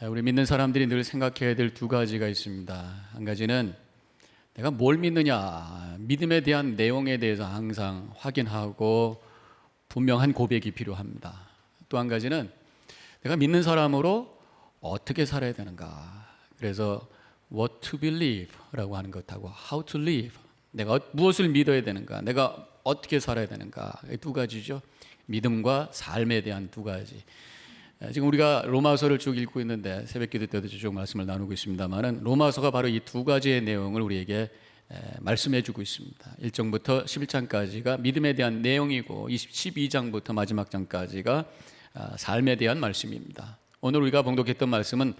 우리 믿는 사람들이 늘 생각해야 될 두 가지가 있습니다. 한 가지는 내가 뭘 믿느냐, 믿음에 대한 내용에 대해서 항상 확인하고 분명한 고백이 필요합니다. 또 한 가지는 내가 믿는 사람으로 어떻게 살아야 되는가. 그래서 what to believe라고 하는 것하고 how to live, 내가 무엇을 믿어야 되는가, 내가 어떻게 살아야 되는가, 이 두 가지죠. 믿음과 삶에 대한 두 가지. 지금 우리가 로마서를 쭉 읽고 있는데 새벽기도 때도 쭉 말씀을 나누고 있습니다만은 로마서가 바로 이 두 가지의 내용을 우리에게 말씀해 주고 있습니다. 1장부터 11장까지가 믿음에 대한 내용이고 12장부터 마지막 장까지가 삶에 대한 말씀입니다. 오늘 우리가 봉독했던 말씀은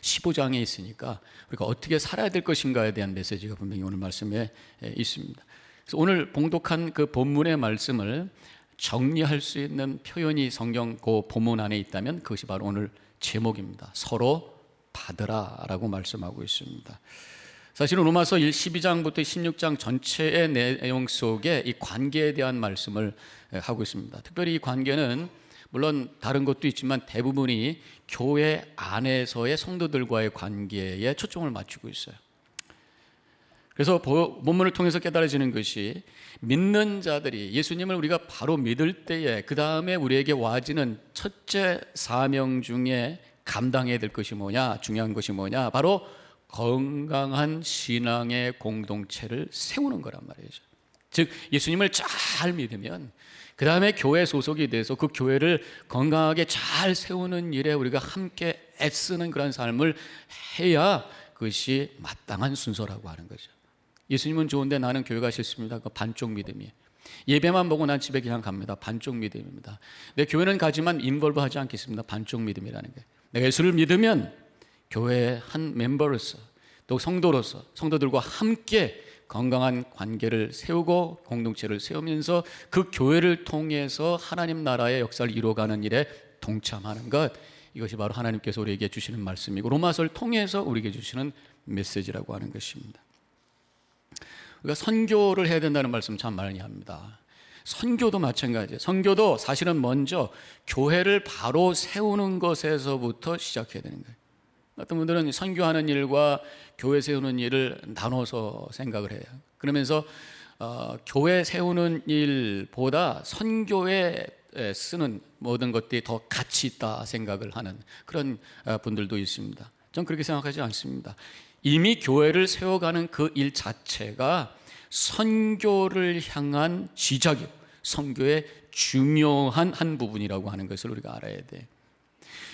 15장에 있으니까 우리가 어떻게 살아야 될 것인가에 대한 메시지가 분명히 오늘 말씀에 있습니다. 그래서 오늘 봉독한 그 본문의 말씀을 정리할 수 있는 표현이 성경 그 본문 안에 있다면 그것이 바로 오늘 제목입니다. 서로 받으라라고 말씀하고 있습니다. 사실은 로마서 12장부터 16장 전체의 내용 속에 이 관계에 대한 말씀을 하고 있습니다. 특별히 이 관계는 물론 다른 것도 있지만 대부분이 교회 안에서의 성도들과의 관계에 초점을 맞추고 있어요. 그래서 본문을 통해서 깨달아지는 것이 믿는 자들이 예수님을 우리가 바로 믿을 때에 그 다음에 우리에게 와지는 첫째 사명 중에 감당해야 될 것이 뭐냐, 중요한 것이 뭐냐, 바로 건강한 신앙의 공동체를 세우는 거란 말이죠. 즉 예수님을 잘 믿으면 그 다음에 교회 소속이 돼서 그 교회를 건강하게 잘 세우는 일에 우리가 함께 애쓰는 그런 삶을 해야 그것이 마땅한 순서라고 하는 거죠. 예수님은 좋은데 나는 교회가 싫습니다. 그 반쪽 믿음이에요. 예배만 보고 난 집에 그냥 갑니다. 반쪽 믿음입니다. 내 교회는 가지만 인볼브 하지 않겠습니다. 반쪽 믿음이라는 게, 내가 예수를 믿으면 교회의 한 멤버로서 또 성도로서 성도들과 함께 건강한 관계를 세우고 공동체를 세우면서 그 교회를 통해서 하나님 나라의 역사를 이루어가는 일에 동참하는 것, 이것이 바로 하나님께서 우리에게 주시는 말씀이고 로마서를 통해서 우리에게 주시는 메시지라고 하는 것입니다. 우리가 선교를 해야 된다는 말씀 참 많이 합니다. 선교도 마찬가지예요. 선교도 사실은 먼저 교회를 바로 세우는 것에서부터 시작해야 되는 거예요. 어떤 분들은 선교하는 일과 교회 세우는 일을 나눠서 생각을 해요. 그러면서 교회 세우는 일보다 선교에 쓰는 모든 것들이 더 가치 있다 생각을 하는 그런 분들도 있습니다. 저는 그렇게 생각하지 않습니다. 이미 교회를 세워가는 그 일 자체가 선교를 향한 시작이고 선교의 중요한 한 부분이라고 하는 것을 우리가 알아야 돼요.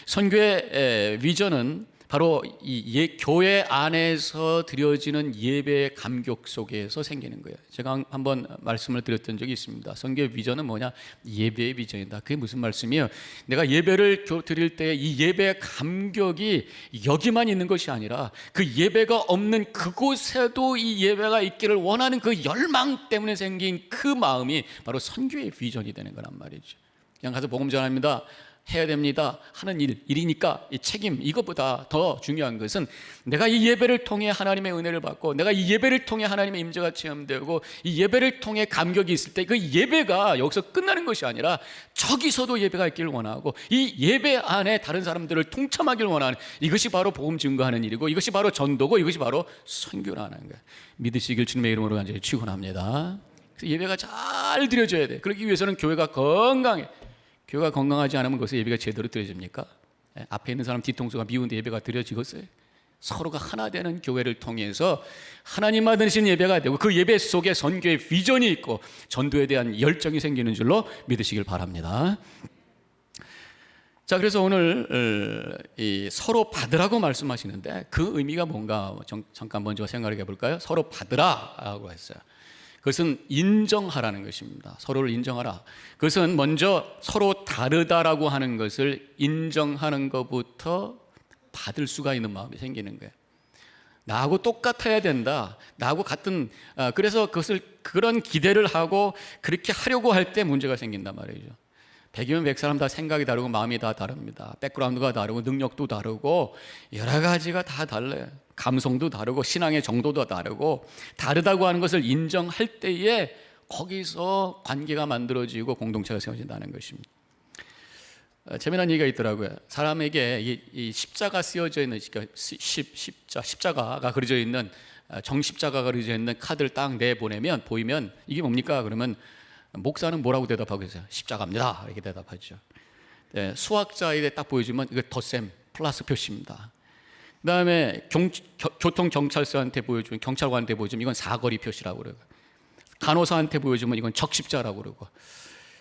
선교의 비전은 바로 이 교회 안에서 드려지는 예배의 감격 속에서 생기는 거예요. 제가 한번 말씀을 드렸던 적이 있습니다. 선교의 비전은 뭐냐? 예배의 비전이다. 그게 무슨 말씀이에요? 내가 예배를 드릴 때 이 예배의 감격이 여기만 있는 것이 아니라 그 예배가 없는 그곳에도 이 예배가 있기를 원하는 그 열망 때문에 생긴 그 마음이 바로 선교의 비전이 되는 거란 말이죠. 그냥 가서 복음 전합니다, 해야 됩니다 하는 일이니까 이 책임, 이것보다 더 중요한 것은 내가 이 예배를 통해 하나님의 은혜를 받고 내가 이 예배를 통해 하나님의 임재가 체험되고 이 예배를 통해 감격이 있을 때 그 예배가 여기서 끝나는 것이 아니라 저기서도 예배가 있기를 원하고 이 예배 안에 다른 사람들을 통참하기를 원하는, 이것이 바로 복음 증거하는 일이고 이것이 바로 전도고 이것이 바로 선교라는 거예요. 믿으시길 주님의 이름으로 간절히 축원합니다. 그래서 예배가 잘 드려져야 돼. 그러기 위해서는 교회가 건강해. 교회가 건강하지 않으면 거기서 예배가 제대로 드려집니까? 앞에 있는 사람 뒤통수가 미운데 예배가 드려지겠어요? 서로가 하나 되는 교회를 통해서 하나님 받으신 예배가 되고 그 예배 속에 선교의 비전이 있고 전도에 대한 열정이 생기는 줄로 믿으시길 바랍니다. 자, 그래서 오늘 이 서로 받으라고 말씀하시는데 그 의미가 뭔가 잠깐 먼저 생각해 볼까요? 서로 받으라고 했어요. 그것은 인정하라는 것입니다. 서로를 인정하라. 그것은 먼저 서로 다르다라고 하는 것을 인정하는 것부터 받을 수가 있는 마음이 생기는 거예요. 나하고 똑같아야 된다, 나하고 같은, 그래서 그것을 그런 기대를 하고 그렇게 하려고 할 때 문제가 생긴단 말이죠. 100이면 100사람 다 생각이 다르고 마음이 다 다릅니다. 백그라운드가 다르고 능력도 다르고 여러 가지가 다 달라요. 감성도 다르고 신앙의 정도도 다르고 다르다고 하는 것을 인정할 때에 거기서 관계가 만들어지고 공동체가 세워진다는 것입니다. 재미난 얘기가 있더라고요. 사람에게 이 십자가 쓰여져 있는, 그러니까 십자가가 그려져 있는, 정십자가가 그려져 있는 카드를 딱 내보내면, 보이면 이게 뭡니까? 그러면 목사는 뭐라고 대답하고 있어요? 십자가입니다, 이렇게 대답하죠. 네, 수학자에게 딱 보여주면 이거 덧셈 플러스 표시입니다. 그 다음에 교통경찰서한테 보여주면, 경찰관한테 보여주면 이건 사거리 표시라고 그러고, 간호사한테 보여주면 이건 적십자라고 그러고,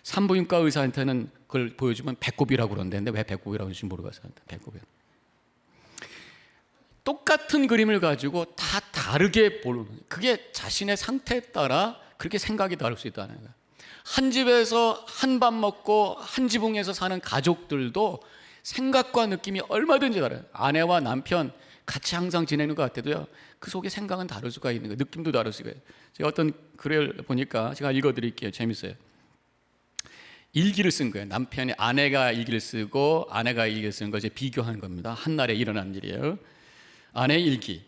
산부인과 의사한테는 그걸 보여주면 배꼽이라고 그러는데 왜 배꼽이라고 하는지 모르겠어요. 배꼽이. 똑같은 그림을 가지고 다 다르게 보는, 그게 자신의 상태에 따라 그렇게 생각이 다를 수 있다는 거예요. 한 집에서 한 밥 먹고 한 지붕에서 사는 가족들도 생각과 느낌이 얼마든지 달라요. 아내와 남편 같이 항상 지내는 것 같아도요, 그 속에 생각은 다를 수가 있는 거예요. 느낌도 다를 수가 있어요. 제가 어떤 글을 보니까 제가 읽어드릴게요. 재밌어요. 일기를 쓴 거예요. 남편이, 아내가 일기를 쓰고 아내가 일기를 쓰는 걸 이제 비교한 겁니다. 한날에 일어난 일이에요. 아내의 일기.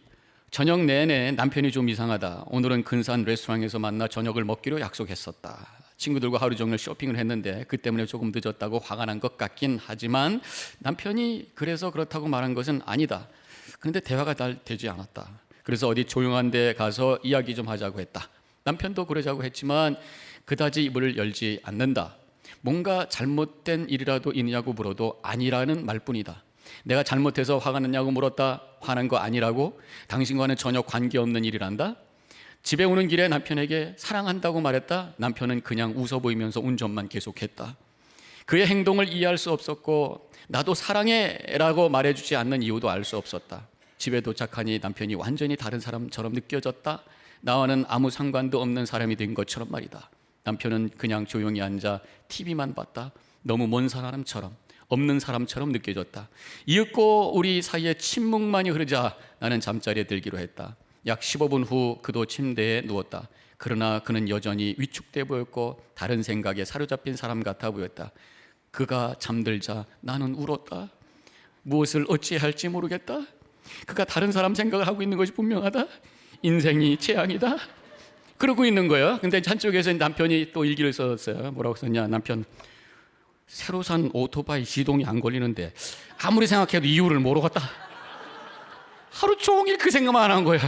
저녁 내내 남편이 좀 이상하다. 오늘은 근사한 레스토랑에서 만나 저녁을 먹기로 약속했었다. 친구들과 하루 종일 쇼핑을 했는데 그 때문에 조금 늦었다고 화가 난 것 같긴 하지만 남편이 그래서 그렇다고 말한 것은 아니다. 그런데 대화가 잘 되지 않았다. 그래서 어디 조용한 데 가서 이야기 좀 하자고 했다. 남편도 그러자고 했지만 그다지 입을 열지 않는다. 뭔가 잘못된 일이라도 있냐고 물어도 아니라는 말뿐이다. 내가 잘못해서 화가 났냐고 물었다. 화난 거 아니라고? 당신과는 전혀 관계없는 일이란다. 집에 오는 길에 남편에게 사랑한다고 말했다. 남편은 그냥 웃어 보이면서 운전만 계속했다. 그의 행동을 이해할 수 없었고 나도 사랑해라고 말해주지 않는 이유도 알 수 없었다. 집에 도착하니 남편이 완전히 다른 사람처럼 느껴졌다. 나와는 아무 상관도 없는 사람이 된 것처럼 말이다. 남편은 그냥 조용히 앉아 TV만 봤다. 너무 먼 사람처럼, 없는 사람처럼 느껴졌다. 이윽고 우리 사이에 침묵만이 흐르자 나는 잠자리에 들기로 했다. 약 15분 후 그도 침대에 누웠다. 그러나 그는 여전히 위축돼 보였고 다른 생각에 사로잡힌 사람 같아 보였다. 그가 잠들자 나는 울었다. 무엇을 어찌해야 할지 모르겠다. 그가 다른 사람 생각을 하고 있는 것이 분명하다. 인생이 재앙이다. 그러고 있는 거예요. 근데 한쪽에서 남편이 또 일기를 썼어요. 뭐라고 썼냐? 남편, 새로 산 오토바이 시동이 안 걸리는데 아무리 생각해도 이유를 모르겠다. 하루 종일 그 생각만 한 거야.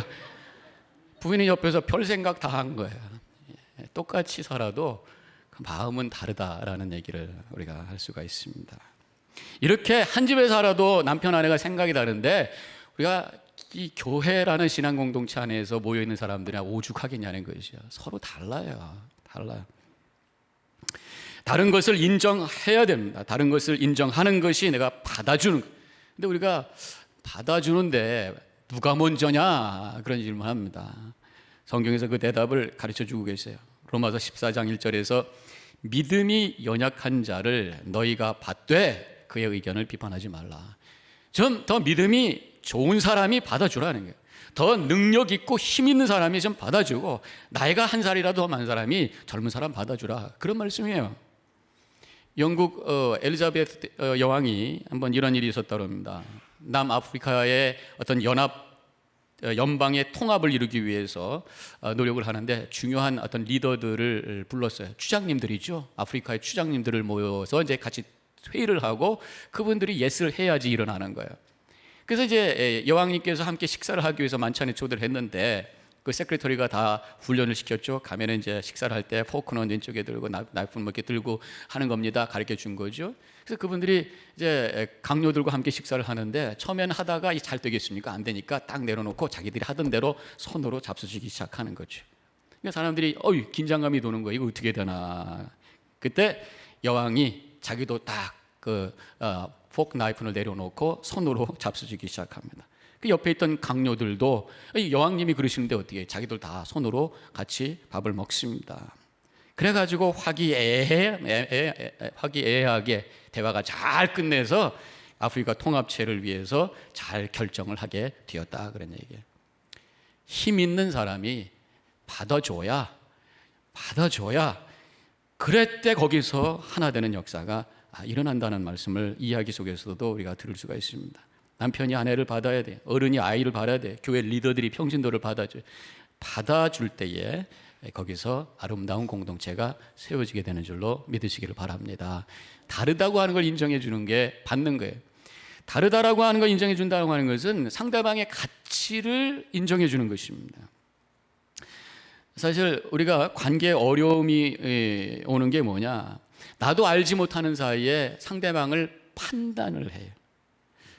부인이 옆에서 별 생각 다 한 거야. 똑같이 살아도 마음은 다르다라는 얘기를 우리가 할 수가 있습니다. 이렇게 한 집에 살아도 남편 아내가 생각이 다른데 우리가 이 교회라는 신앙 공동체 안에서 모여 있는 사람들이랑 오죽하겠냐는 것이야. 서로 달라요. 다른 것을 인정해야 됩니다. 다른 것을 인정하는 것이 내가 받아주는. 근데 우리가 받아주는데 누가 먼저냐 그런 질문을 합니다. 성경에서 그 대답을 가르쳐 주고 계세요. 로마서 14장 1절에서 믿음이 연약한 자를 너희가 받되 그의 의견을 비판하지 말라. 좀 더 믿음이 좋은 사람이 받아주라는 거예요. 더 능력 있고 힘 있는 사람이 좀 받아주고 나이가 한 살이라도 더 많은 사람이 젊은 사람 받아주라. 그런 말씀이에요. 영국 엘리자베스 여왕이 한번 이런 일이 있었다고 합니다. 남아프리카의 어떤 연방의 통합을 이루기 위해서 노력을 하는데 중요한 어떤 리더들을 불렀어요. 추장님들이죠. 아프리카의 추장님들을 모여서 이제 같이 회의를 하고 그분들이 예스를 해야지 일어나는 거예요. 그래서 이제 여왕님께서 함께 식사를 하기 위해서 만찬에 초대를 했는데 그 세크레터리가 다 훈련을 시켰죠. 가면은 이제 식사를 할 때 포크는 왼쪽에 들고 나이프는 이렇게 들고 하는 겁니다. 가르쳐 준 거죠. 그래서 그분들이 이제 강요들과 함께 식사를 하는데 처음에는 하다가 잘 되겠습니까? 안 되니까 딱 내려놓고 자기들이 하던 대로 손으로 잡수시기 시작하는 거죠. 그러니까 사람들이 긴장감이 도는 거예요. 이거 어떻게 되나. 그때 여왕이 자기도 딱 포크 나이프를 내려놓고 손으로 잡수시기 시작합니다. 그 옆에 있던 강요들도 여왕님이 그러시는데 어떻게 자기들 다 손으로 같이 밥을 먹습니다. 그래가지고 화기애애하게 대화가 잘 끝내서 아프리카 통합체를 위해서 잘 결정을 하게 되었다 그런 얘기예요. 힘 있는 사람이 받아줘야 그랬대 거기서 하나 되는 역사가 일어난다는 말씀을 이야기 속에서도 우리가 들을 수가 있습니다. 남편이 아내를 받아야 돼. 어른이 아이를 받아야 돼. 교회 리더들이 평신도를 받아줄 때에 거기서 아름다운 공동체가 세워지게 되는 줄로 믿으시기를 바랍니다. 다르다고 하는 걸 인정해 주는 게 받는 거예요. 다르다라고 하는 걸 인정해 준다고 하는 것은 상대방의 가치를 인정해 주는 것입니다. 사실 우리가 관계에 어려움이 오는 게 뭐냐, 나도 알지 못하는 사이에 상대방을 판단을 해요.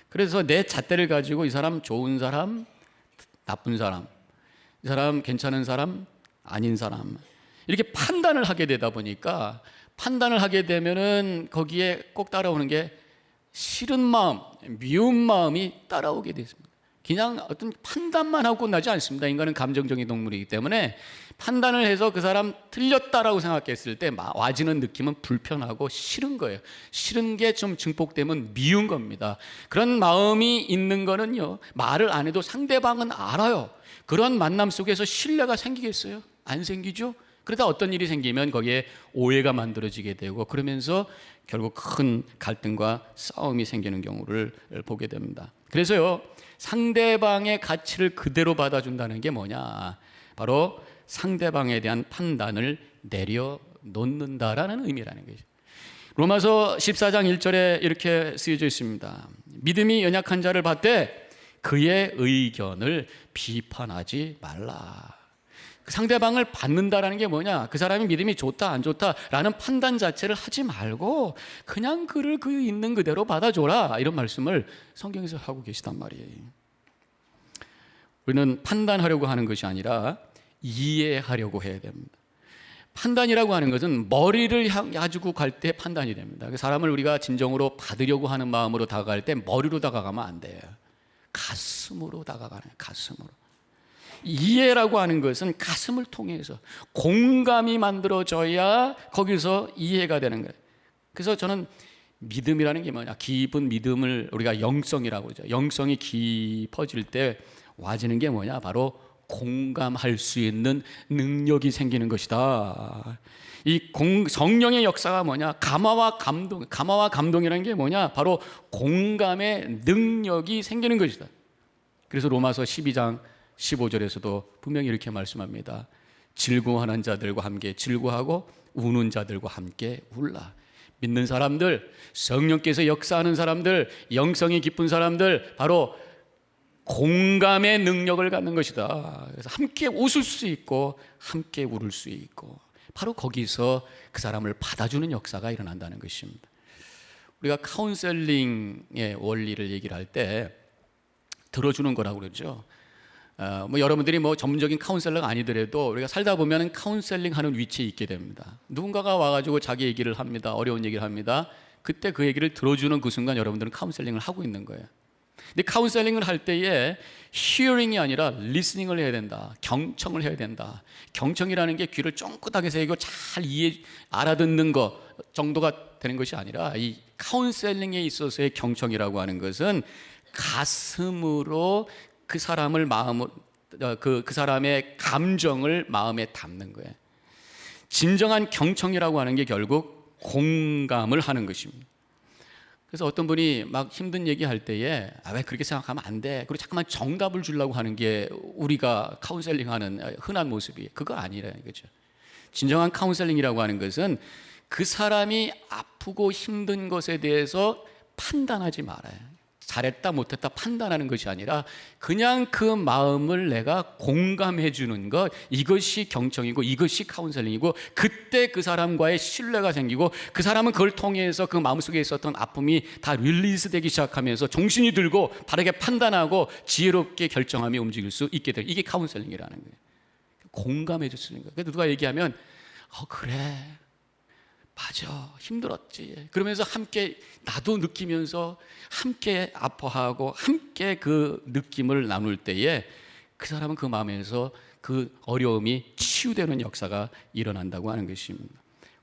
그래서 내 잣대를 가지고 이 사람 좋은 사람, 나쁜 사람, 이 사람 괜찮은 사람, 아닌 사람, 이렇게 판단을 하게 되다 보니까, 판단을 하게 되면은 거기에 꼭 따라오는 게 싫은 마음, 미운 마음이 따라오게 되습니다. 그냥 어떤 판단만 하고 끝나지 않습니다. 인간은 감정적인 동물이기 때문에 판단을 해서 그 사람 틀렸다라고 생각했을 때 와지는 느낌은 불편하고 싫은 거예요. 싫은 게 좀 증폭되면 미운 겁니다. 그런 마음이 있는 거는요, 말을 안 해도 상대방은 알아요. 그런 만남 속에서 신뢰가 생기겠어요? 안 생기죠? 그러다 어떤 일이 생기면 거기에 오해가 만들어지게 되고, 그러면서 결국 큰 갈등과 싸움이 생기는 경우를 보게 됩니다. 그래서요, 상대방의 가치를 그대로 받아준다는 게 뭐냐, 바로 상대방에 대한 판단을 내려놓는다라는 의미라는 거죠. 로마서 14장 1절에 이렇게 쓰여져 있습니다. 믿음이 연약한 자를 받되 그의 의견을 비판하지 말라. 그 상대방을 받는다라는 게 뭐냐, 그 사람이 믿음이 좋다 안 좋다라는 판단 자체를 하지 말고 그냥 그를 그 있는 그대로 받아줘라, 이런 말씀을 성경에서 하고 계시단 말이에요. 우리는 판단하려고 하는 것이 아니라 이해하려고 해야 됩니다. 판단이라고 하는 것은 머리를 가지고 갈 때 판단이 됩니다. 사람을 우리가 진정으로 받으려고 하는 마음으로 다가갈 때 머리로 다가가면 안 돼요. 가슴으로 다가가는 거예요. 가슴으로. 이해라고 하는 것은 가슴을 통해서 공감이 만들어져야 거기서 이해가 되는 거예요. 그래서 저는 믿음이라는 게 뭐냐, 깊은 믿음을 우리가 영성이라고 하죠. 영성이 깊어질 때 와지는 게 뭐냐, 바로 공감할 수 있는 능력이 생기는 것이다. 이 성령의 역사가 뭐냐, 감화와 감동이라는 게 뭐냐, 바로 공감의 능력이 생기는 것이다. 그래서 로마서 12장 15절에서도 분명히 이렇게 말씀합니다. 즐거워하는 자들과 함께 즐거워하고 우는 자들과 함께 울라. 믿는 사람들, 성령께서 역사하는 사람들, 영성이 깊은 사람들, 바로 공감의 능력을 갖는 것이다. 그래서 함께 웃을 수 있고 함께 울을 수 있고, 바로 거기서 그 사람을 받아주는 역사가 일어난다는 것입니다. 우리가 카운셀링의 원리를 얘기를 할 때 들어주는 거라고 그러죠. 여러분들이 전문적인 카운셀러가 아니더라도 우리가 살다 보면 카운셀링 하는 위치에 있게 됩니다. 누군가가 와가지고 자기 얘기를 합니다. 어려운 얘기를 합니다. 그때 그 얘기를 들어주는 그 순간 여러분들은 카운셀링을 하고 있는 거예요. 근데 카운셀링을 할 때에 히어링이 아니라 리스닝을 해야 된다. 경청을 해야 된다. 경청이라는 게 귀를 쫑긋하게 세우고 잘 알아듣는 것 정도가 되는 것이 아니라, 이 카운셀링에 있어서의 경청이라고 하는 것은 가슴으로 그 사람을 그 사람의 감정을 마음에 담는 거예요. 진정한 경청이라고 하는 게 결국 공감을 하는 것입니다. 그래서 어떤 분이 막 힘든 얘기할 때에 왜 그렇게 생각하면 안 돼, 그리고 잠깐만 정답을 주려고 하는 게 우리가 카운셀링하는 흔한 모습이에요. 그거 아니라는 거죠. 진정한 카운셀링이라고 하는 것은 그 사람이 아프고 힘든 것에 대해서 판단하지 말아요. 잘했다 못했다 판단하는 것이 아니라 그냥 그 마음을 내가 공감해 주는 것, 이것이 경청이고 이것이 카운셀링이고, 그때 그 사람과의 신뢰가 생기고 그 사람은 그걸 통해서 그 마음속에 있었던 아픔이 다 릴리스 되기 시작하면서 정신이 들고 바르게 판단하고 지혜롭게 결정하며 움직일 수 있게 돼요. 이게 카운셀링이라는 거예요. 공감해 주는 거예요. 그래서 누가 얘기하면 그래 맞아 힘들었지, 그러면서 함께 나도 느끼면서 함께 아파하고 함께 그 느낌을 나눌 때에 그 사람은 그 마음에서 그 어려움이 치유되는 역사가 일어난다고 하는 것입니다.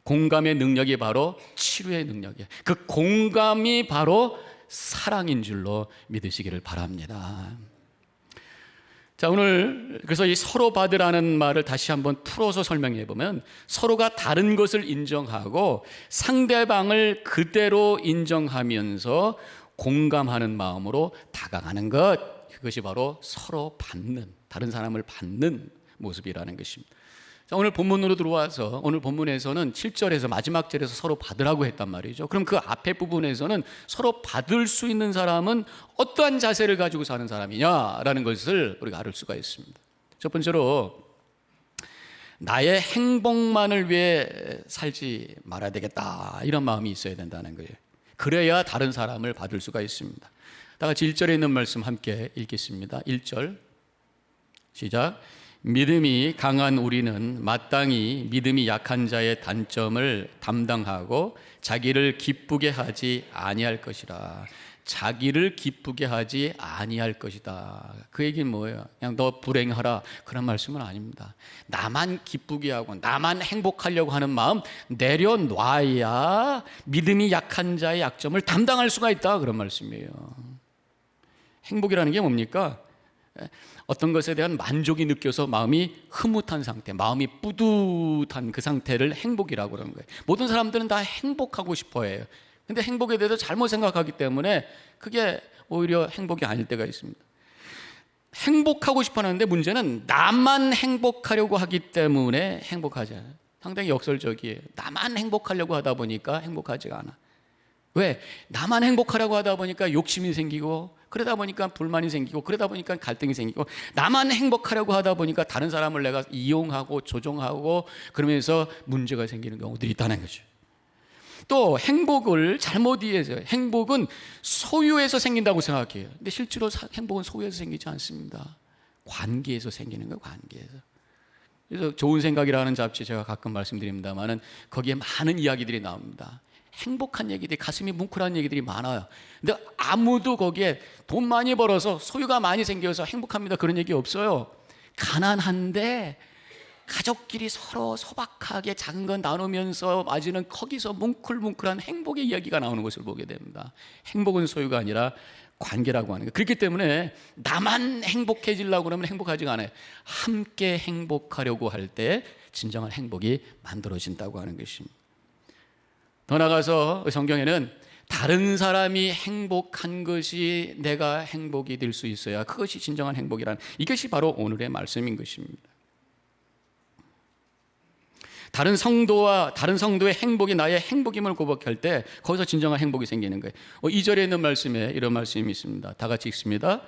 공감의 능력이 바로 치료의 능력이에요. 그 공감이 바로 사랑인 줄로 믿으시기를 바랍니다. 자, 오늘 그래서 이 서로 받으라는 말을 다시 한번 풀어서 설명해 보면, 서로가 다른 것을 인정하고 상대방을 그대로 인정하면서 공감하는 마음으로 다가가는 것, 그것이 바로 서로 받는, 다른 사람을 받는 모습이라는 것입니다. 자, 오늘 본문으로 들어와서 오늘 본문에서는 7절에서 마지막 절에서 서로 받으라고 했단 말이죠. 그럼 그 앞에 부분에서는 서로 받을 수 있는 사람은 어떠한 자세를 가지고 사는 사람이냐라는 것을 우리가 알 수가 있습니다. 첫 번째로 나의 행복만을 위해 살지 말아야 되겠다, 이런 마음이 있어야 된다는 거예요. 그래야 다른 사람을 받을 수가 있습니다. 다 같이 1절에 있는 말씀 함께 읽겠습니다. 1절 시작. 믿음이 강한 우리는 마땅히 믿음이 약한 자의 단점을 담당하고 자기를 기쁘게 하지 아니할 것이라. 자기를 기쁘게 하지 아니할 것이다. 그 얘기는 뭐예요? 그냥 너 불행하라, 그런 말씀은 아닙니다. 나만 기쁘게 하고 나만 행복하려고 하는 마음 내려놔야 믿음이 약한 자의 약점을 담당할 수가 있다, 그런 말씀이에요. 행복이라는 게 뭡니까? 어떤 것에 대한 만족이 느껴서 마음이 흐뭇한 상태, 마음이 뿌듯한 그 상태를 행복이라고 그러는 거예요. 모든 사람들은 다 행복하고 싶어 해요. 근데 행복에 대해서 잘못 생각하기 때문에 그게 오히려 행복이 아닐 때가 있습니다. 행복하고 싶어 하는데 문제는 나만 행복하려고 하기 때문에 행복하지 않아요. 상당히 역설적이에요. 나만 행복하려고 하다 보니까 행복하지가 않아. 왜? 나만 행복하려고 하다 보니까 욕심이 생기고, 그러다 보니까 불만이 생기고, 그러다 보니까 갈등이 생기고, 나만 행복하려고 하다 보니까 다른 사람을 내가 이용하고 조종하고 그러면서 문제가 생기는 경우들이 있다는 거죠. 또 행복을 잘못 이해해서 행복은 소유에서 생긴다고 생각해요. 근데 실제로 행복은 소유에서 생기지 않습니다. 관계에서 생기는 거예요. 관계에서. 그래서 좋은 생각이라는 잡지 제가 가끔 말씀드립니다만은 거기에 많은 이야기들이 나옵니다. 행복한 얘기들이, 가슴이 뭉클한 얘기들이 많아요. 근데 아무도 거기에 돈 많이 벌어서 소유가 많이 생겨서 행복합니다, 그런 얘기 없어요. 가난한데 가족끼리 서로 소박하게 작은 건 나누면서 맞이는 거기서 뭉클뭉클한 행복의 이야기가 나오는 것을 보게 됩니다. 행복은 소유가 아니라 관계라고 하는 거예요. 그렇기 때문에 나만 행복해지려고 그러면 행복하지가 않아요. 함께 행복하려고 할 때 진정한 행복이 만들어진다고 하는 것입니다. 더 나아가서 성경에는 다른 사람이 행복한 것이 내가 행복이 될 수 있어야 그것이 진정한 행복이라는, 이것이 바로 오늘의 말씀인 것입니다. 다른 성도의 행복이 나의 행복임을 고백할 때 거기서 진정한 행복이 생기는 거예요. 2절에 있는 말씀에 이런 말씀이 있습니다. 다 같이 읽습니다.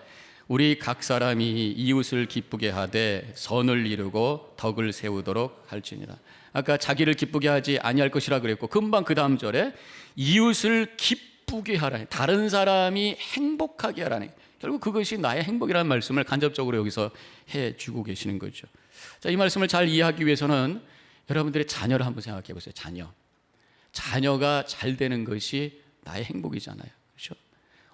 우리 각 사람이 이웃을 기쁘게 하되 선을 이루고 덕을 세우도록 할지니라. 아까 자기를 기쁘게 하지 아니할 것이라 그랬고, 금방 그 다음 절에 이웃을 기쁘게 하라니, 다른 사람이 행복하게 하라니, 결국 그것이 나의 행복이라는 말씀을 간접적으로 여기서 해주고 계시는 거죠. 자, 이 말씀을 잘 이해하기 위해서는 여러분들의 자녀를 한번 생각해 보세요. 자녀가 잘 되는 것이 나의 행복이잖아요. 그렇죠?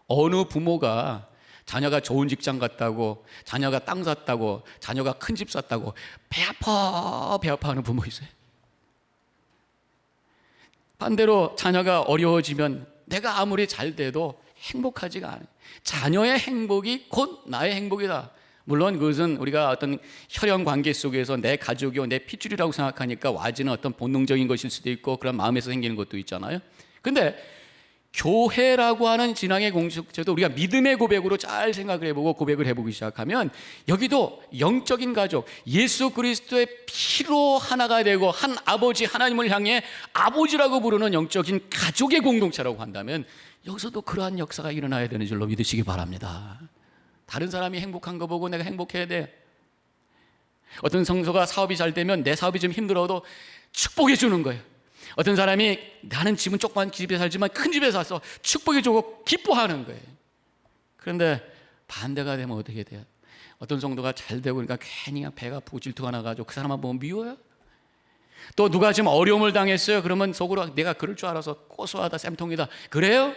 어느 부모가 자녀가 좋은 직장 갔다고, 자녀가 땅 샀다고, 자녀가 큰 집 샀다고 배 아파 하는 부모 있어요? 반대로 자녀가 어려워지면 내가 아무리 잘 돼도 행복하지가 않아요. 자녀의 행복이 곧 나의 행복이다. 물론 그것은 우리가 어떤 혈연 관계 속에서 내 가족이요, 내 핏줄이라고 생각하니까 와지는 어떤 본능적인 것일 수도 있고 그런 마음에서 생기는 것도 있잖아요. 근데 교회라고 하는 진앙의 공동체도 우리가 믿음의 고백으로 잘 생각을 해보고 고백을 해보기 시작하면 여기도 영적인 가족, 예수 그리스도의 피로 하나가 되고 한 아버지, 하나님을 향해 아버지라고 부르는 영적인 가족의 공동체라고 한다면 여기서도 그러한 역사가 일어나야 되는 줄로 믿으시기 바랍니다. 다른 사람이 행복한 거 보고 내가 행복해야 돼. 어떤 성도가 사업이 잘 되면 내 사업이 좀 힘들어도 축복해 주는 거예요. 어떤 사람이 나는 집은 조그만 집에 살지만 큰 집에 사서 축복해 주고 기뻐하는 거예요. 그런데 반대가 되면 어떻게 돼요? 어떤 성도가 잘 되고 그러니까 괜히 배가 아프고 질투가 나가지고 그 사람만 보면 미워요. 또 누가 지금 어려움을 당했어요. 그러면 속으로 내가 그럴 줄 알아서 고소하다, 쌤통이다. 그래요?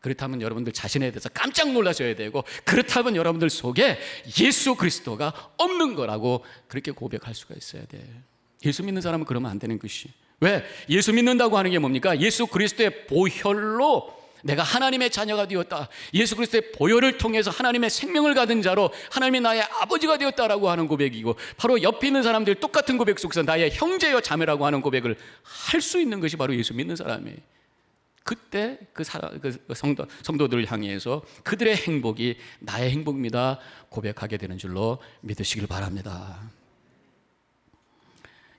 그렇다면 여러분들 자신에 대해서 깜짝 놀라셔야 되고, 그렇다면 여러분들 속에 예수 그리스도가 없는 거라고 그렇게 고백할 수가 있어야 돼요. 예수 믿는 사람은 그러면 안 되는 것이. 왜? 예수 믿는다고 하는 게 뭡니까? 예수 그리스도의 보혈로 내가 하나님의 자녀가 되었다, 예수 그리스도의 보혈을 통해서 하나님의 생명을 가진 자로 하나님이 나의 아버지가 되었다라고 하는 고백이고, 바로 옆에 있는 사람들 똑같은 고백 속에서 나의 형제여 자매라고 하는 고백을 할 수 있는 것이 바로 예수 믿는 사람이에요. 그때 그 성도들을 향해서 그들의 행복이 나의 행복입니다 고백하게 되는 줄로 믿으시길 바랍니다.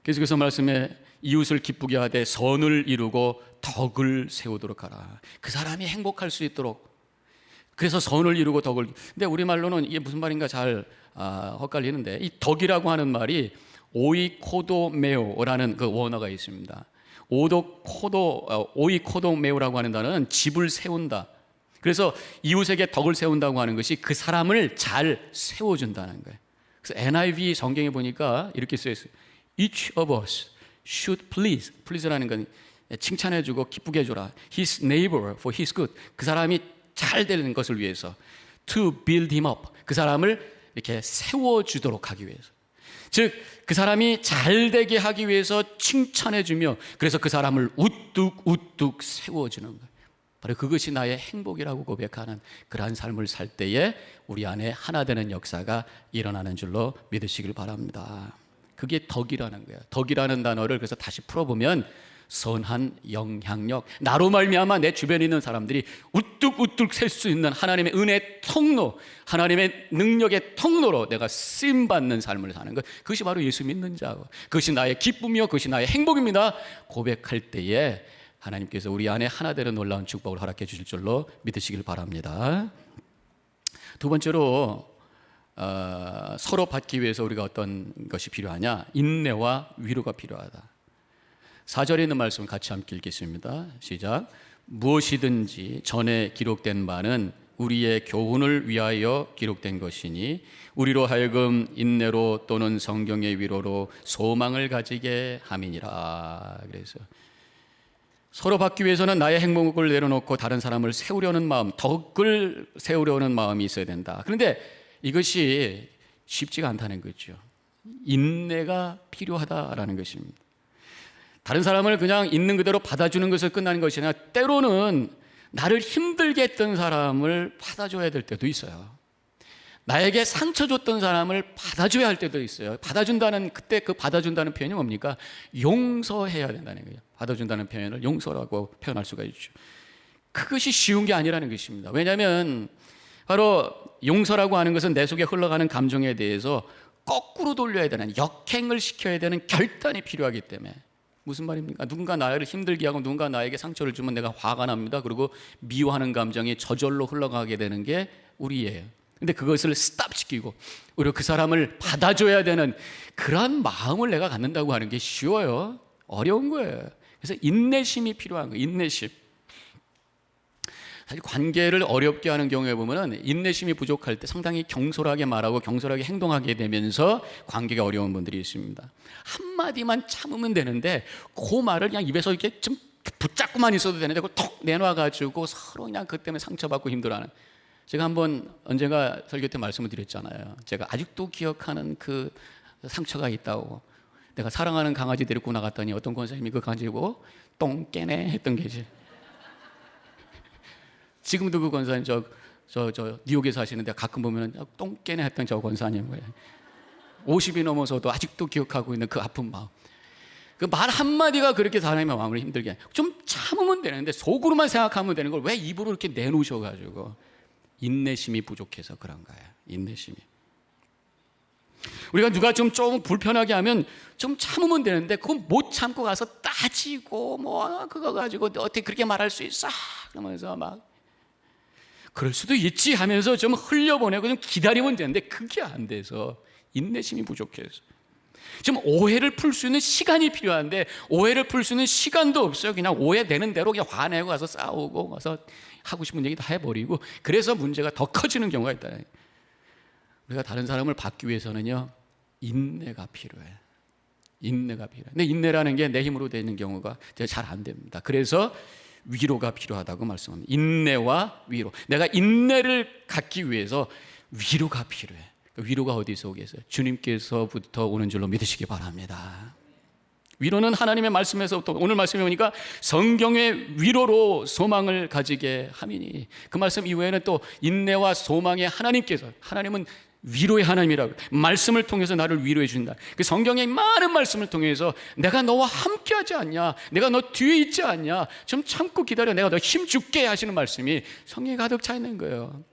계속해서 말씀에 이웃을 기쁘게 하되 선을 이루고 덕을 세우도록 하라. 그 사람이 행복할 수 있도록. 그래서 선을 이루고 덕을. 근데 우리말로는 이게 무슨 말인가 잘 헛갈리는데, 이 덕이라고 하는 말이 오이코도메오라는 그 원어가 있습니다. 오이코도메오라고 하는 단어는 집을 세운다. 그래서 이웃에게 덕을 세운다고 하는 것이 그 사람을 잘 세워준다는 거예요. 그래서 NIV 성경에 보니까 이렇게 써 있어요. Each of us should please라는 건 칭찬해주고 기쁘게 해줘라. His neighbor for his good. 그 사람이 잘 되는 것을 위해서. To build him up. 그 사람을 이렇게 세워주도록 하기 위해서. 즉 그 사람이 잘 되게 하기 위해서 칭찬해주며, 그래서 그 사람을 우뚝 세워주는 거예요. 바로 그것이 나의 행복이라고 고백하는 그러한 삶을 살 때에 우리 안에 하나 되는 역사가 일어나는 줄로 믿으시길 바랍니다. 그게 덕이라는 거예요. 덕이라는 단어를 그래서 다시 풀어보면 선한 영향력, 나로 말미암아 내 주변에 있는 사람들이 우뚝 셀 수 있는 하나님의 은혜의 통로, 하나님의 능력의 통로로 내가 쓰임받는 삶을 사는 것, 그것이 바로 예수 믿는 자고, 그것이 나의 기쁨이요 그것이 나의 행복입니다 고백할 때에 하나님께서 우리 안에 하나 되는 놀라운 축복을 허락해 주실 줄로 믿으시길 바랍니다. 두 번째로 서로 받기 위해서 우리가 어떤 것이 필요하냐? 인내와 위로가 필요하다. 4절에 있는 말씀을 같이 함께 읽겠습니다. 시작. 무엇이든지 전에 기록된 바는 우리의 교훈을 위하여 기록된 것이니 우리로 하여금 인내로 또는 성경의 위로로 소망을 가지게 함이니라. 그래서 서로 받기 위해서는 나의 행복을 내려놓고 다른 사람을 세우려는 마음, 덕을 세우려는 마음이 있어야 된다. 그런데 이것이 쉽지가 않다는 거죠. 인내가 필요하다라는 것입니다. 다른 사람을 그냥 있는 그대로 받아주는 것을 끝나는 것이 아니라 때로는 나를 힘들게 했던 사람을 받아줘야 될 때도 있어요. 나에게 상처 줬던 사람을 받아줘야 할 때도 있어요. 받아준다는, 그때 그 받아준다는 표현이 뭡니까? 용서해야 된다는 거예요. 받아준다는 표현을 용서라고 표현할 수가 있죠. 그것이 쉬운 게 아니라는 것입니다. 왜냐하면 바로 용서라고 하는 것은 내 속에 흘러가는 감정에 대해서 거꾸로 돌려야 되는, 역행을 시켜야 되는 결단이 필요하기 때문에. 무슨 말입니까? 누군가 나를 힘들게 하고 누군가 나에게 상처를 주면 내가 화가 납니다. 그리고 미워하는 감정이 저절로 흘러가게 되는 게 우리예요. 근데 그것을 스탑시키고 오히려 그 사람을 받아줘야 되는 그런 마음을 내가 갖는다고 하는 게 쉬워요? 어려운 거예요. 그래서 인내심이 필요한 거예요. 인내심. 사실 관계를 어렵게 하는 경우에 보면은 인내심이 부족할 때 상당히 경솔하게 말하고 경솔하게 행동하게 되면서 관계가 어려운 분들이 있습니다. 한마디만 참으면 되는데 그 말을 그냥 입에서 이렇게 좀 붙잡고만 있어도 되는데 그걸 톡 내놔가지고 서로 그냥 그것 때문에 상처받고 힘들어하는. 제가 한번 언젠가 설교 때 말씀을 드렸잖아요. 제가 아직도 기억하는 그 상처가 있다고. 내가 사랑하는 강아지 데리고 나갔더니 어떤 권사님이 그 강아지 보고 똥 깨네 했던 게지. 지금도 그 권사님 저 뉴욕에 사시는데 가끔 보면 똥 깨네 했던 저 권사님 거예요. 50이 넘어서도 아직도 기억하고 있는 그 아픈 마음. 그 말 한마디가 그렇게 사람의 마음을 힘들게 해. 좀 참으면 되는데 속으로만 생각하면 되는 걸 왜 입으로 이렇게 내놓으셔가지고. 인내심이 부족해서 그런 거예요. 인내심이. 우리가 누가 좀 불편하게 하면 좀 참으면 되는데 그건 못 참고 가서 따지고 뭐 그거 가지고 어떻게 그렇게 말할 수 있어? 그러면서 막 그럴 수도 있지 하면서 좀 흘려보내고 좀 기다리면 되는데 그게 안 돼서 인내심이 부족해서 지금 오해를 풀 수 있는 시간이 필요한데 오해를 풀 수 있는 시간도 없어요. 그냥 오해되는 대로 그냥 화내고 가서 싸우고 가서 하고 싶은 얘기 다 해버리고 그래서 문제가 더 커지는 경우가 있다. 우리가 다른 사람을 받기 위해서는요 인내가 필요해. 인내가 필요해. 근데 인내라는 게 내 힘으로 되는 경우가 잘 안 됩니다. 그래서 위로가 필요하다고 말씀합니다. 인내와 위로. 내가 인내를 갖기 위해서 위로가 필요해. 위로가 어디서 오겠어요? 주님께서부터 오는 줄로 믿으시기 바랍니다. 위로는 하나님의 말씀에서부터 오늘 말씀에 보니까 성경의 위로로 소망을 가지게 함이니 그 말씀 이후에는 또 인내와 소망의 하나님께서 하나님은 위로의 하나님이라고 말씀을 통해서 나를 위로해 준다. 그 성경의 많은 말씀을 통해서 내가 너와 함께하지 않냐, 내가 너 뒤에 있지 않냐, 좀 참고 기다려, 내가 너 힘줄게 하시는 말씀이 성경에 가득 차 있는 거예요.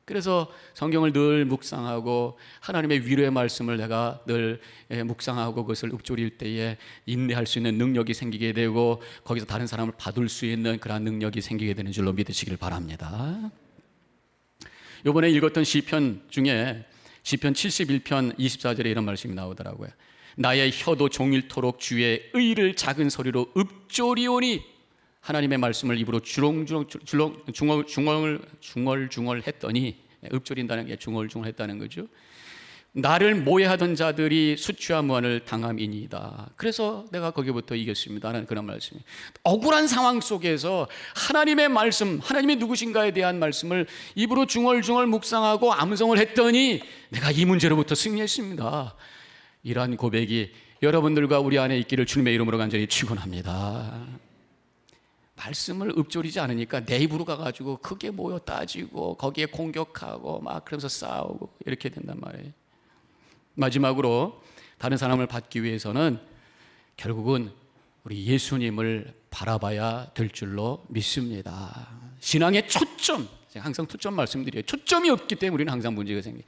그래서 성경을 늘 묵상하고 하나님의 위로의 말씀을 내가 늘 묵상하고 그것을 읊조릴 때에 인내할 수 있는 능력이 생기게 되고 거기서 다른 사람을 받을 수 있는 그러한 능력이 생기게 되는 줄로 믿으시길 바랍니다. 이번에 읽었던 시편 중에 시편 71편 24절에 이런 말씀이 나오더라고요. 나의 혀도 종일토록 주의 의를 작은 소리로 읊조리오니, 하나님의 말씀을 입으로 중얼중얼 했더니, 읊조린다는 게 중얼중얼 했다는 거죠. 나를 모해하던 자들이 수치와 무한을 당함이니이다. 그래서 내가 거기부터 이겼습니다 하는 그런 말씀이, 억울한 상황 속에서 하나님의 말씀, 하나님이 누구신가에 대한 말씀을 입으로 중얼중얼 묵상하고 암송을 했더니 내가 이 문제로부터 승리했습니다. 이러한 고백이 여러분들과 우리 안에 있기를 주님의 이름으로 간절히 축원합니다. 말씀을 읊조리지 않으니까 내 입으로 가가지고 그게 뭐여 따지고 거기에 공격하고 막 그러면서 싸우고 이렇게 된단 말이에요. 마지막으로 다른 사람을 받기 위해서는 결국은 우리 예수님을 바라봐야 될 줄로 믿습니다. 신앙의 초점, 제가 항상 초점 말씀드려요. 초점이 없기 때문에 우리는 항상 문제가 생겨요.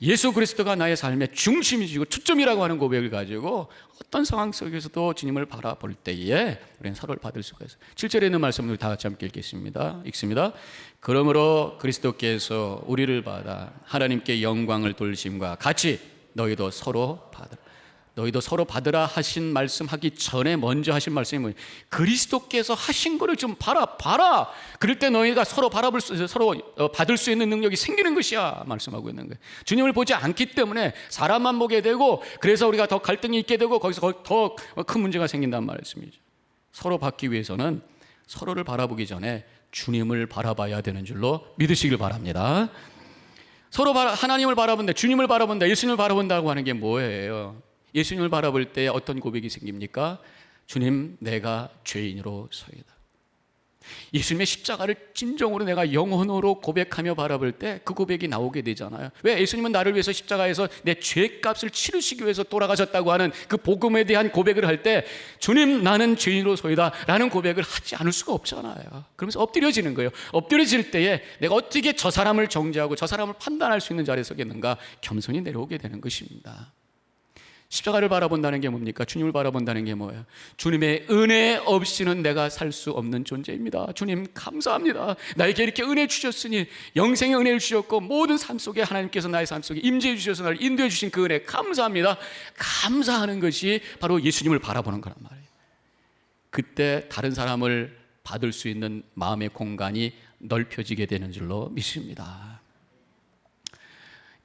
예수 그리스도가 나의 삶의 중심이시고 초점이라고 하는 고백을 가지고 어떤 상황 속에서도 주님을 바라볼 때에 우리는 서로를 받을 수가 있어요. 7절에 있는 말씀을 다 같이 함께 읽겠습니다. 읽습니다. 그러므로 그리스도께서 우리를 받아 하나님께 영광을 돌리심과 같이 너희도 서로 받으라. 너희도 서로 받으라 하신 말씀하기 전에 먼저 하신 말씀이 뭐예요? 그리스도께서 하신 거를 좀 봐라. 그럴 때 너희가 서로 받을 수 있는 능력이 생기는 것이야 말씀하고 있는 거예요. 주님을 보지 않기 때문에 사람만 보게 되고, 그래서 우리가 더 갈등이 있게 되고 거기서 더 큰 문제가 생긴단 말씀이죠. 서로 받기 위해서는 서로를 바라보기 전에 주님을 바라봐야 되는 줄로 믿으시길 바랍니다. 서로 하나님을 바라본다, 주님을 바라본다, 예수님을 바라본다고 하는 게 뭐예요? 예수님을 바라볼 때 어떤 고백이 생깁니까? 주님, 내가 죄인으로소이다. 예수님의 십자가를 진정으로 내가 영혼으로 고백하며 바라볼 때 그 고백이 나오게 되잖아요. 왜? 예수님은 나를 위해서 십자가에서 내 죄값을 치르시기 위해서 돌아가셨다고 하는 그 복음에 대한 고백을 할 때, 주님, 나는 죄인으로소이다 라는 고백을 하지 않을 수가 없잖아요. 그러면서 엎드려지는 거예요. 엎드려질 때에 내가 어떻게 저 사람을 정죄하고 저 사람을 판단할 수 있는 자리에 서겠는가? 겸손히 내려오게 되는 것입니다. 십자가를 바라본다는 게 뭡니까? 주님을 바라본다는 게 뭐예요? 주님의 은혜 없이는 내가 살 수 없는 존재입니다. 주님 감사합니다. 나에게 이렇게 은혜 주셨으니, 영생의 은혜를 주셨고 모든 삶 속에 하나님께서 나의 삶 속에 임재해 주셔서 나를 인도해 주신 그 은혜 감사합니다. 감사하는 것이 바로 예수님을 바라보는 거란 말이에요. 그때 다른 사람을 받을 수 있는 마음의 공간이 넓혀지게 되는 줄로 믿습니다.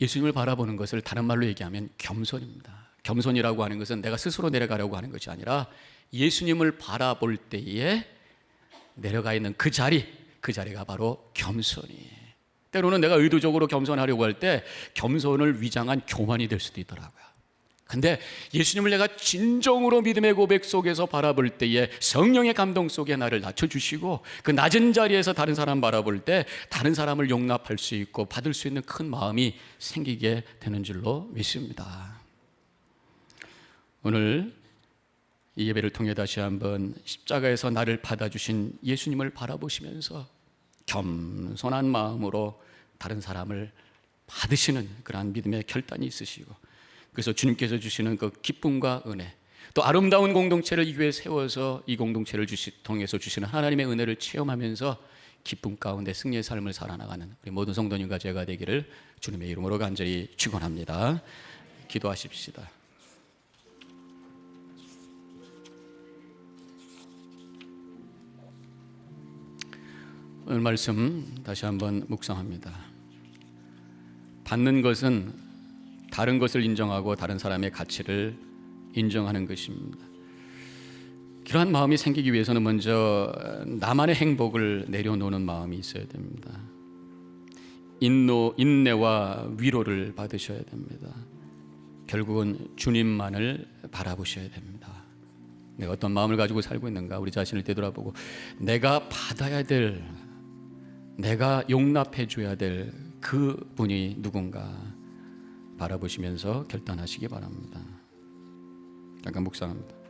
예수님을 바라보는 것을 다른 말로 얘기하면 겸손입니다. 겸손이라고 하는 것은 내가 스스로 내려가려고 하는 것이 아니라 예수님을 바라볼 때에 내려가 있는 그 자리가 바로 겸손이에요. 때로는 내가 의도적으로 겸손하려고 할 때 겸손을 위장한 교만이 될 수도 있더라고요. 근데 예수님을 내가 진정으로 믿음의 고백 속에서 바라볼 때에 성령의 감동 속에 나를 낮춰주시고, 그 낮은 자리에서 다른 사람 바라볼 때 다른 사람을 용납할 수 있고 받을 수 있는 큰 마음이 생기게 되는 줄로 믿습니다. 오늘 이 예배를 통해 다시 한번 십자가에서 나를 받아주신 예수님을 바라보시면서 겸손한 마음으로 다른 사람을 받으시는 그러한 믿음의 결단이 있으시고, 그래서 주님께서 주시는 그 기쁨과 은혜, 또 아름다운 공동체를 이 위에 세워서 이 공동체를 통해서 주시는 하나님의 은혜를 체험하면서 기쁨 가운데 승리의 삶을 살아나가는 우리 모든 성도님과 제가 되기를 주님의 이름으로 간절히 축원합니다. 기도하십시다. 오늘 말씀 다시 한번 묵상합니다. 받는 것은 다른 것을 인정하고 다른 사람의 가치를 인정하는 것입니다. 그러한 마음이 생기기 위해서는 먼저 나만의 행복을 내려놓는 마음이 있어야 됩니다. 인내와 위로를 받으셔야 됩니다. 결국은 주님만을 바라보셔야 됩니다. 내가 어떤 마음을 가지고 살고 있는가, 우리 자신을 되돌아보고 내가 받아야 될, 내가 용납해 줘야 될 그 분이 누군가 바라보시면서 결단하시기 바랍니다. 잠깐 묵상합니다.